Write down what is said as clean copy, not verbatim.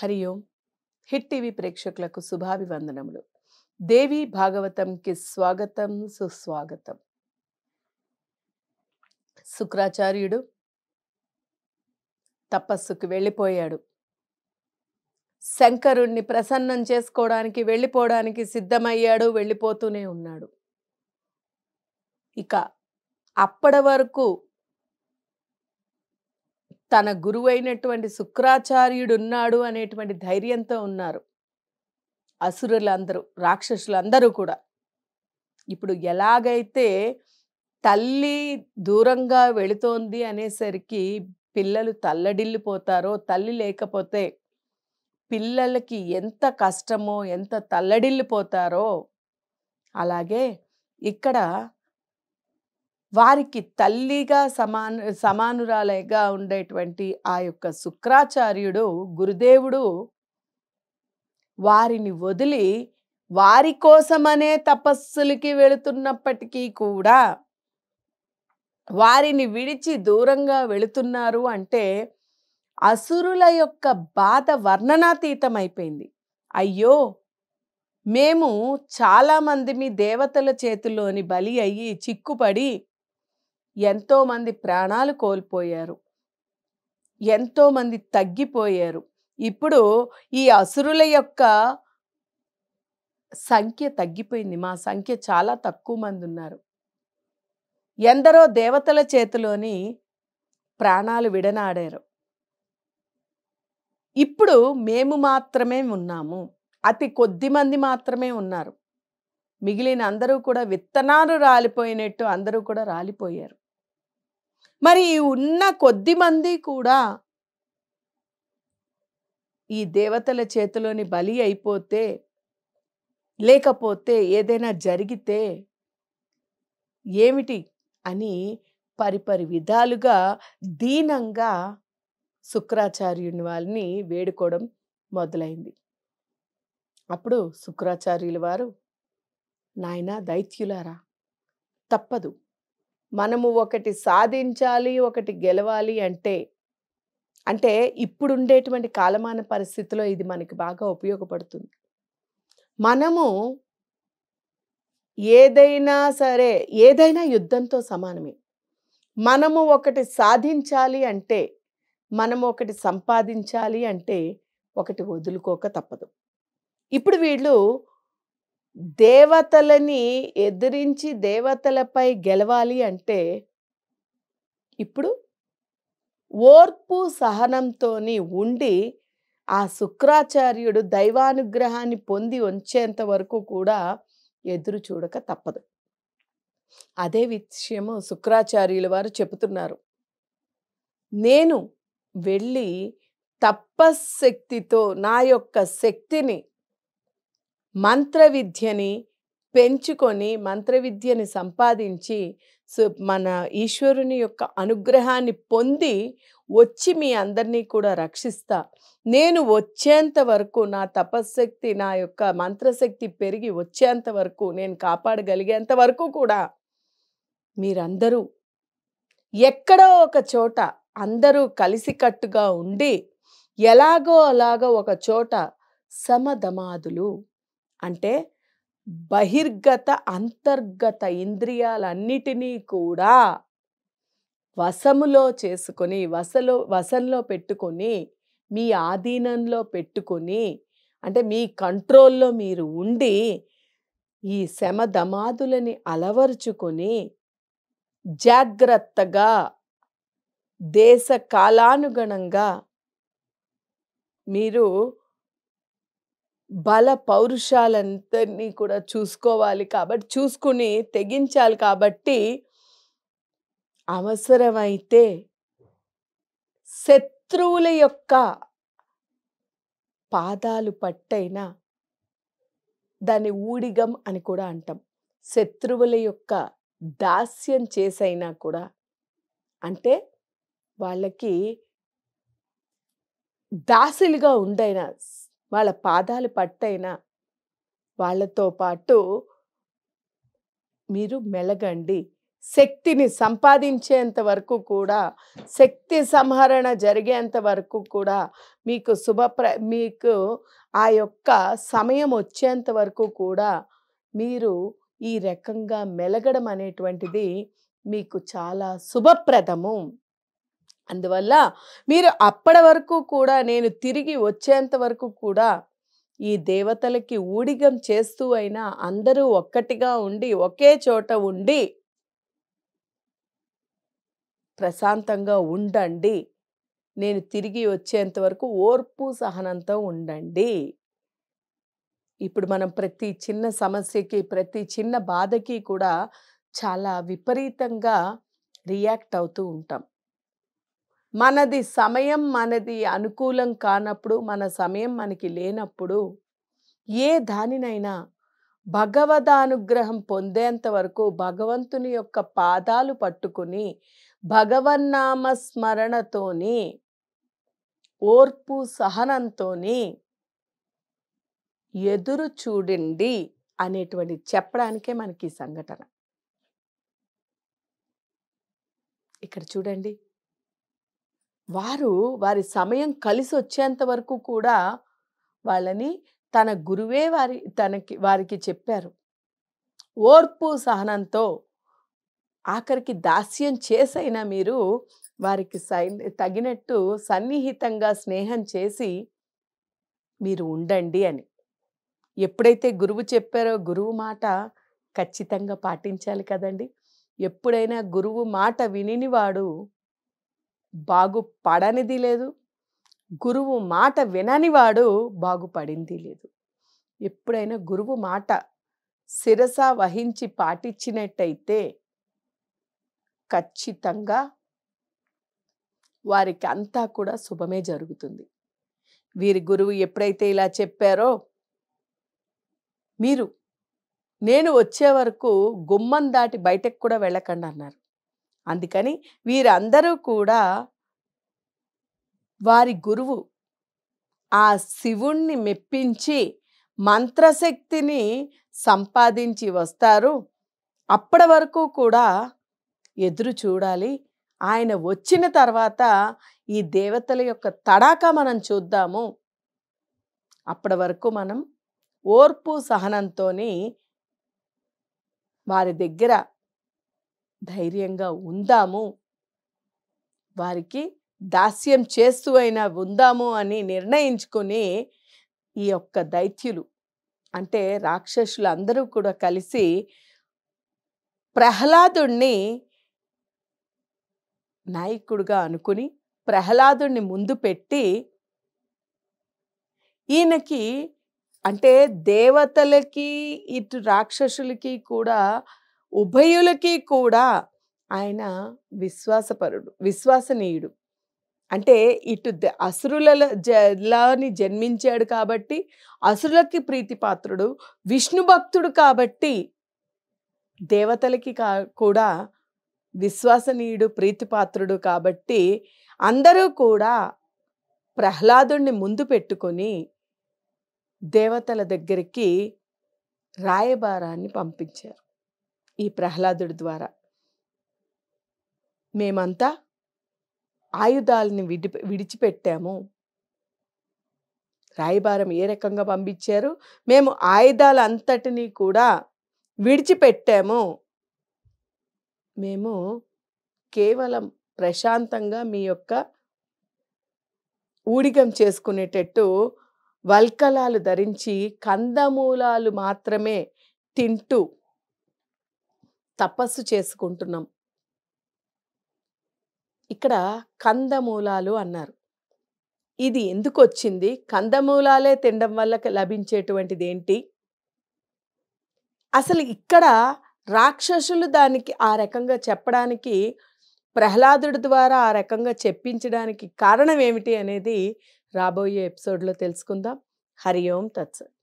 హరి ఓం. Hit TV ప్రేక్షకులకు శుభాభివందనములు. దేవి భాగవతంకి స్వాగతం, సుస్వాగతం. శుక్రాచార్యుడు తపస్సుకు వెళ్ళిపోయాడు. శంకరుణ్ణి ప్రసన్నం చేసుకోవడానికి వెళ్ళిపోవడానికి సిద్ధమయ్యాడు, వెళ్ళిపోతూనే ఉన్నాడు. ఇక అప్పటి వరకు తన గురువైనటువంటి శుక్రాచార్యుడున్నాడు అనేటువంటి ధైర్యంతో ఉన్నారు అసురులందరూ, రాక్షసులందరూ కూడా. ఇప్పుడు ఎలాగైతే తల్లి దూరంగా వెళుతోంది అనేసరికి పిల్లలు తల్లడిల్లిపోతారో, తల్లి లేకపోతే పిల్లలకి ఎంత కష్టమో, ఎంత తల్లడిల్లిపోతారో, అలాగే ఇక్కడ వారికి తల్లిగా సమానురాలైగా ఉండేటువంటి ఆ యొక్క శుక్రాచార్యుడు గురుదేవుడు వారిని వదిలి వారి కోసమనే తపస్సులకి వెళుతున్నప్పటికీ కూడా వారిని విడిచి దూరంగా వెళుతున్నారు అంటే అసురుల యొక్క బాధ వర్ణనాతీతమైపోయింది. అయ్యో, మేము చాలామంది మీ దేవతల చేతిలోని బలి అయ్యి చిక్కుపడి ఎంతోమంది ప్రాణాలు కోల్పోయారు, ఎంతోమంది తగ్గిపోయారు. ఇప్పుడు ఈ అసురుల యొక్క సంఖ్య తగ్గిపోయింది, మా సంఖ్య చాలా తక్కువ మంది ఉన్నారు. ఎందరో దేవతల చేతిలోని ప్రాణాలు విడనాడారు. ఇప్పుడు మేము మాత్రమే ఉన్నాము, అతి కొద్ది మంది మాత్రమే ఉన్నారు. మిగిలిన అందరూ కూడా విత్తనాలు రాలిపోయినట్టు అందరూ కూడా రాలిపోయారు. మరి ఈ ఉన్న కొద్ది మంది కూడా ఈ దేవతల చేతిలోని బలి అయిపోతే, లేకపోతే ఏదైనా జరిగితే ఏమిటి అని పరిపరి విధాలుగా దీనంగా శుక్రాచార్యుని వాళ్ళని వేడుకోవడం మొదలైంది. అప్పుడు శుక్రాచార్యుల వారు, నాయనా దైత్యులారా, తప్పదు, మనము ఒకటి సాధించాలి, ఒకటి గెలవాలి అంటే ఇప్పుడుండేటువంటి కాలమాన పరిస్థితిలో ఇది మనకి బాగా ఉపయోగపడుతుంది. మనము ఏదైనా సరే, ఏదైనా యుద్ధంతో సమానమే. మనము ఒకటి సాధించాలి అంటే, మనము ఒకటి సంపాదించాలి అంటే ఒకటి వదులుకోక తప్పదు. ఇప్పుడు వీళ్ళు దేవతలని ఎదిరించి దేవతలపై గెలవాలి అంటే ఇప్పుడు ఓర్పు సహనంతోని ఉండి ఆ శుక్రాచార్యుడు దైవానుగ్రహాన్ని పొంది వచ్చేంత వరకు కూడా ఎదురు చూడక తప్పదు. అదే విషయము శుక్రాచార్యుల వారు చెబుతున్నారు. నేను వెళ్ళి తపశ్శక్తితో నా యొక్క శక్తిని, మంత్రవిద్యని పెంచుకొని, మంత్రవిద్యని సంపాదించి మన ఈశ్వరుని యొక్క అనుగ్రహాన్ని పొంది వచ్చి మీ అందరినీ కూడా రక్షిస్తా. నేను వచ్చేంత వరకు, నా తపశ్శక్తి, నా యొక్క మంత్రశక్తి పెరిగి వచ్చేంత వరకు, నేను కాపాడగలిగేంత వరకు కూడా మీరందరూ ఎక్కడో ఒక చోట అందరూ కలిసికట్టుగా ఉండి ఎలాగో అలాగో ఒక చోట సమధమాదులు అంటే బహిర్గత అంతర్గత ఇంద్రియాలన్నిటినీ కూడా వశములో చేసుకొని, వశంలో పెట్టుకొని, మీ ఆధీనంలో పెట్టుకొని, అంటే మీ కంట్రోల్లో మీరు ఉండి ఈ శమధమాదులని అలవరుచుకొని జాగ్రత్తగా దేశ కాలానుగుణంగా మీరు బల పౌరుషాలందరినీ కూడా చూసుకోవాలి. కాబట్టి చూసుకుని తెగించాలి. కాబట్టి అవసరమైతే శత్రువుల యొక్క పాదాలు పట్టైనా, దాన్ని ఊడిగం అని కూడా అంటాం, శత్రువుల యొక్క దాస్యం చేసైనా కూడా, అంటే వాళ్ళకి దాసులుగా ఉండైనా, వాళ్ళ పాదాలు పట్టైనా వాళ్ళతో పాటు మీరు మెలగండి, శక్తిని సంపాదించేంత వరకు కూడా, శక్తి సంహరణ జరిగేంత వరకు కూడా, మీకు ఆ యొక్క సమయం వచ్చేంత వరకు కూడా మీరు ఈ రకంగా మెలగడం అనేటువంటిది మీకు చాలా శుభప్రదము. అందువల్ల మీరు అప్పటి వరకు కూడా, నేను తిరిగి వచ్చేంత వరకు కూడా ఈ దేవతలకి ఊడిగం చేస్తూ అయినా అందరూ ఒక్కటిగా ఉండి, ఒకే చోట ఉండి ప్రశాంతంగా ఉండండి. నేను తిరిగి వచ్చేంత వరకు ఓర్పు సహనంతో ఉండండి. ఇప్పుడు మనం ప్రతి చిన్న సమస్యకి, ప్రతి చిన్న బాధకి కూడా చాలా విపరీతంగా రియాక్ట్ అవుతూ ఉంటాం. మనది సమయం మనది అనుకూలం కానప్పుడు, మన సమయం మనకి లేనప్పుడు ఏ దానినైనా భగవదానుగ్రహం పొందేంత వరకు భగవంతుని యొక్క పాదాలు పట్టుకుని భగవన్నామ స్మరణతోని, ఓర్పు సహనంతోని ఎదురు చూడండి అనేటువంటి చెప్పడానికే మనకి ఈ సంఘటన. ఇక్కడ చూడండి, వారి సమయం కలిసొచ్చేంత వరకు కూడా వాళ్ళని తన గురువే వారికి చెప్పారు. ఓర్పు సహనంతో ఆఖరికి దాస్యం చేసైనా మీరు వారికి తగినట్టు సన్నిహితంగా స్నేహం చేసి మీరు ఉండండి అని. ఎప్పుడైతే గురువు చెప్పారో గురువు మాట ఖచ్చితంగా పాటించాలి కదండి. ఎప్పుడైనా గురువు మాట వినినివాడు బాగుపడనిది లేదు. గురువు మాట విననివాడు బాగుపడింది లేదు. ఎప్పుడైనా గురువు మాట శిరస వహించి పాటించినట్టయితే ఖచ్చితంగా వారికి అంతా కూడా శుభమే జరుగుతుంది. వీరి గురువు ఎప్పుడైతే ఇలా చెప్పారో, మీరు నేను వచ్చే వరకు గుమ్మం దాటి బయటకు కూడా వెళ్ళకండి అన్నారు. అందుకని వీరందరూ కూడా వారి గురువు ఆ శివుణ్ణి మెప్పించి మంత్రశక్తిని సంపాదించి వస్తారు. అప్పటి వరకు కూడా ఎదురు చూడాలి. ఆయన వచ్చిన తర్వాత ఈ దేవతల యొక్క తడాకా మనం చూద్దాము. అప్పటి వరకు మనం ఓర్పు సహనంతోని వారి దగ్గర ధైర్యంగా ఉందాము. వారికి దాస్యం చేస్తూ అయినా ఉందాము అని నిర్ణయించుకొని ఈ యొక్క దైత్యులు అంటే రాక్షసులు అందరూ కూడా కలిసి ప్రహ్లాదుణ్ణి నాయకుడిగా అనుకుని ప్రహ్లాదుణ్ణి ముందు పెట్టి ఈయనకి అంటే దేవతలకి ఇటు రాక్షసులకి కూడా ఉభయులకి కూడా ఆయన విశ్వసనీయుడు. అంటే ఇటు అసురులని జన్మించాడు కాబట్టి అసురులకి ప్రీతిపాత్రుడు, విష్ణు భక్తుడు కాబట్టి దేవతలకి కూడా విశ్వసనీయుడు, ప్రీతిపాత్రుడు కాబట్టి అందరూ కూడా ప్రహ్లాదుణ్ణి ముందు పెట్టుకొని దేవతల దగ్గరికి రాయబారాన్ని పంపించారు. ఈ ప్రహ్లాదుడి ద్వారా మేమంతా ఆయుధాలని విడిచిపెట్టాము. రాయబారం ఏ రకంగా పంపించారు? మేము ఆయుధాలంతటినీ కూడా విడిచిపెట్టాము. మేము కేవలం ప్రశాంతంగా మీ యొక్క ఊడిగం చేసుకునేటట్టు వల్కలాలు ధరించి కందమూలాలు మాత్రమే తింటూ తపస్సు చేసుకుంటున్నాం. ఇక్కడ కందమూలాలు అన్నారు. ఇది ఎందుకు వచ్చింది? కందమూలాలే తినడం వల్ల లభించేటువంటిది ఏంటి? అసలు ఇక్కడ రాక్షసులు దానికి ఆ రకంగా చెప్పడానికి, ప్రహ్లాదుడి ద్వారా ఆ రకంగా చెప్పించడానికి కారణం ఏమిటి అనేది రాబోయే ఎపిసోడ్లో తెలుసుకుందాం. హరి ఓం తత్సత్.